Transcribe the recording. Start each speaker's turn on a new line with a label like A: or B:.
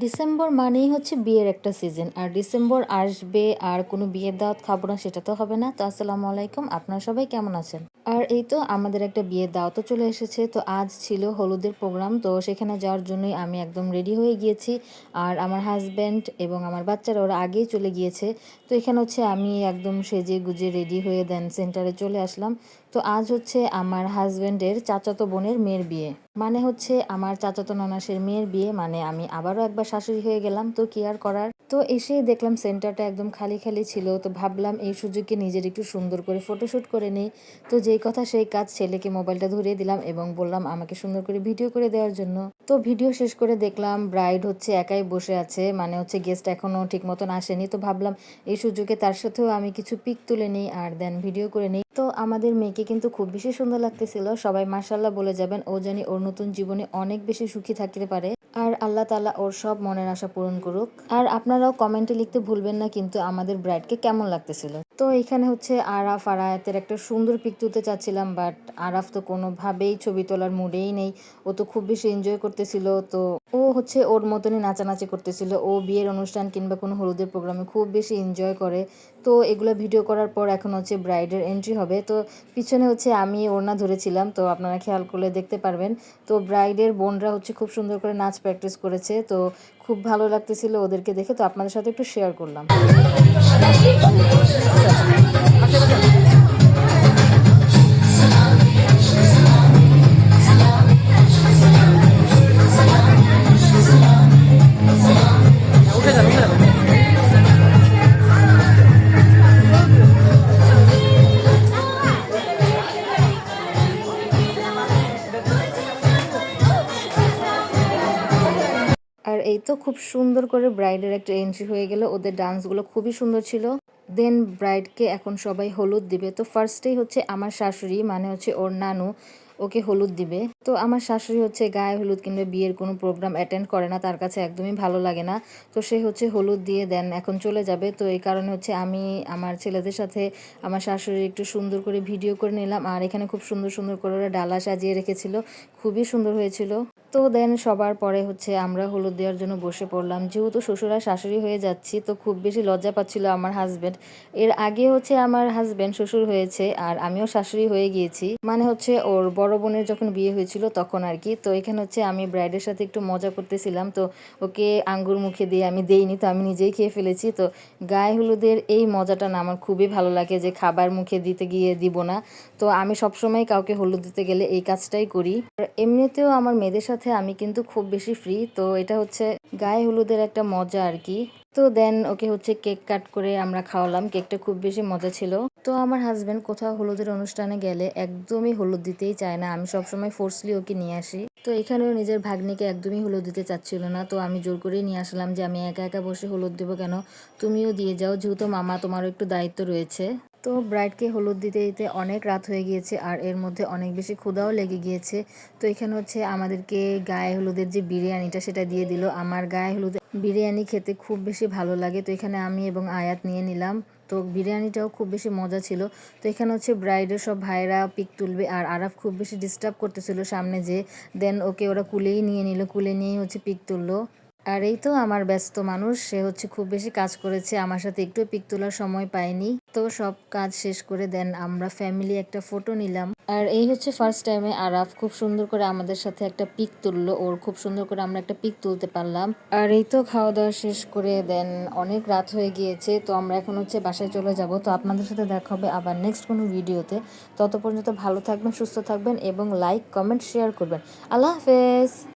A: December মানেই হচ্ছে বিয়ের একটা সিজন। আর ডিসেম্বর আসবে আর কোনো বিয়ের দাওয়াত খাবো না সেটা তো হবে না। তো আসসালামু আলাইকুম, আপনারা সবাই কেমন আছেন? আর এই তো আমাদের একটা বিয়ের দাওয়াতও চলে এসেছে। তো আজ ছিল হলুদের প্রোগ্রাম, তো সেখানে যাওয়ার জন্যই আমি একদম রেডি হয়ে গিয়েছি। আর আমার হাজব্যান্ড এবং আমার বাচ্চারা ওরা আগেই চলে গিয়েছে। তো এখানে হচ্ছে আমি একদম সেজে গুজে রেডি হয়ে দেন সেন্টারে চলে আসলাম। তো আজ হচ্ছে আমার হাজব্যান্ডের চাচাতো বোনের মেয়ের বিয়ে, মানে হচ্ছে আমার চাচাতো ননাসের মেয়ের বিয়ে, মানে আমি আবারও একবার শাশুড়ি হয়ে গেলাম। তো কি আর করার। তো এসেই দেখলাম সেন্টারটা একদম খালি খালি ছিল। তো ভাবলাম এই সুযোগে নিজের একটু সুন্দর করে ফটোশ্যুট করে নিই। তো যেই কথা সেই কাজ, ছেলেকে মোবাইলটা ধরিয়ে দিলাম এবং বললাম আমাকে সুন্দর করে ভিডিও করে দেওয়ার জন্য। তো ভিডিও শেষ করে দেখলাম ব্রাইড হচ্ছে একাই বসে আছে, মানে হচ্ছে গেস্ট এখনো ঠিক মতন আসেনি। তো ভাবলাম এই সুযোগে তার সাথেও আমি কিছু পিক তুলে নিই আর দেন ভিডিও করে নিই। তো আমাদের মেয়েকে কিন্তু খুব বেশি সুন্দর লাগতেছিল। সবাই মার্শাল্লাহ বলে যাবেন। ও জানি ওর নতুন জীবনে অনেক বেশি সুখী থাকতে পারে আর আল্লাহ তাআলা ওর সব মনের আশা পূরণ করুক। আর আপনারাও কমেন্টে লিখতে ভুলবেন না কিন্তু আমাদের ব্রাইডকে কেমন লাগতেছিল। তো এখানে হচ্ছে আরাফ আর আয়াতের একটা সুন্দর পিক তুলতে চাচ্ছিলাম, বাট আরাফ তো কোনোভাবেই ছবি তোলার মুডেই নেই। ও তো খুব বেশি এনজয় করতেছিল। তো ও হচ্ছে ওর মতনই নাচানাচি করতেছিল। ও বিয়ের অনুষ্ঠান কিংবা কোনো হলুদের প্রোগ্রামে খুব বেশি এনজয় করে। তো এগুলো ভিডিও করার পর এখন হচ্ছে ব্রাইডের এন্ট্রি হবে। তো পিছনে হচ্ছে আমি ওড়না ধরেছিলাম, তো আপনারা খেয়াল করলে দেখতে পারবেন। তো ব্রাইডের বোনরা হচ্ছে খুব সুন্দর করে নাচ প্র্যাকটিস করেছে। তো খুব ভালো লাগতেছিল ওদেরকে দেখে। তো আপনাদের সাথে একটু শেয়ার করলাম। আর এই তো খুব সুন্দর করে ব্রাইডের একটা এন্ট্রি হয়ে গেল। ওদের ডান্সগুলো খুবই সুন্দর ছিল। দেন ব্রাইডকে এখন সবাই হলুদ দিবে। তো ফার্স্টেই হচ্ছে আমার শাশুড়ি, মানে হচ্ছে ওর নানু, ওকে হলুদ দিবে। তো আমার শাশুড়ি হচ্ছে গায়ে হলুদ কিংবা বিয়ের কোনো প্রোগ্রাম অ্যাটেন্ড করে না, তার কাছে একদমই ভালো লাগে না। তো সে হচ্ছে হলুদ দিয়ে দেন এখন চলে যাবে। তো এই কারণে হচ্ছে আমি আমার ছেলেদের সাথে আমার শাশুড়ি একটু সুন্দর করে ভিডিও করে নিলাম। আর এখানে খুব সুন্দর সুন্দর করে ওরা ডালা সাজিয়ে রেখেছিল, খুবই সুন্দর হয়েছিল। তো দেন সবার পরে হচ্ছে আমরা হলুদ দেওয়ার জন্য বসে পড়লাম। যেহেতু শ্বশুর আর শাশুড়ি হয়ে যাচ্ছি, তো খুব বেশি লজ্জা পাচ্ছিল আমার হাজব্যান্ড। এর আগে হচ্ছে আমার হাজব্যান্ড শ্বশুর হয়েছে আর আমিও শাশুড়ি হয়ে গিয়েছি, মানে হচ্ছে ওর বড় বোনের যখন বিয়ে হয়েছিল তখন আর কি। তো এখানে হচ্ছে আমি ব্রাইডের সাথে একটু মজা করতেছিলাম। তো ওকে আঙ্গুর মুখে দিয়ে আমি দেইনি, তো আমি নিজেই খেয়ে ফেলেছি। তো গায়ে হলুদের এই মজাটা না আমার খুবই ভালো লাগে, যে খাবার মুখে দিতে গিয়ে দিব না। তো আমি সবসময় কাউকে হলুদ দিতে গেলে এই কাজটাই করি। আর এমনিতেও আমার মেয়েদের সাথে আমি কিন্তু খুব বেশি ফ্রি। তো এটা হচ্ছে গায়ে হলুদের একটা মজা আর কি। তো দেন ওকে হচ্ছে কেক কাট করে আমরা খাওয়ালাম। কেকটা খুব বেশি মজা ছিল। তো আমার হাজব্যান্ড কোথাও হলুদের অনুষ্ঠানে গেলে একদমই হলুদ দিতেই চায় না, আমি সবসময় ফোর্সলি ওকে নিয়ে আসি। তো এখানেও নিজের ভাগ্নিকে একদমই হলুদ দিতে চাচ্ছিল না। তো আমি জোর করেই নিয়ে আসলাম, যে আমি একা একা বসে হলুদ দেবো কেন, তুমিও দিয়ে যাও, যেহেতু মামা তোমারও একটু দায়িত্ব রয়েছে। তো ব্রাইডকে হলুদ দিতে দিতে অনেক রাত হয়ে গিয়েছে আর এর মধ্যে অনেক বেশি ক্ষুধাও লেগে গিয়েছে। তো এখানে হচ্ছে আমাদেরকে গায়ে হলুদের যে বিরিয়ানিটা সেটা দিয়ে দিল। আমার গায়ে হলুদের বিরিয়ানি খেতে খুব বেশি ভালো লাগে। তো এখানে আমি এবং আয়াত নিয়ে নিলাম। তো বিরিয়ানিটাও খুব বেশি মজা ছিল। তো এখানে হচ্ছে ব্রাইডের সব ভাইরা পিক তুলবে আর আরাফ খুব বেশি ডিস্টার্ব করতেছিল সামনে, যে দেন ওকে ওরা কুলেই নিয়ে নিল, কুলে নিয়েই হচ্ছে পিক তুললো। আর এই তো আমার ব্যস্ত মানুষ, সে হচ্ছে খুব বেশি কাজ করেছে, আমার সাথে একটু পিক তোলার সময় পায়নি। তো সব কাজ শেষ করে দেন আমরা ফ্যামিলি একটা ফটো নিলাম। আর এই হচ্ছে ফার্স্ট টাইমে আরাফ খুব সুন্দর করে আমাদের সাথে একটা পিক তুললো। ওর খুব সুন্দর করে আমরা একটা পিক তুলতে পারলাম। আর এই তো খাওয়া দাওয়া শেষ করে দেন অনেক রাত হয়ে গিয়েছে। তো আমরা এখন হচ্ছে বাসায় চলে যাব। তো আপনাদের সাথে দেখা হবে আবার নেক্সট কোনো ভিডিওতে। তত পর্যন্ত ভালো থাকবেন, সুস্থ থাকবেন এবং লাইক কমেন্ট শেয়ার করবেন। আল্লাহ হাফেজ।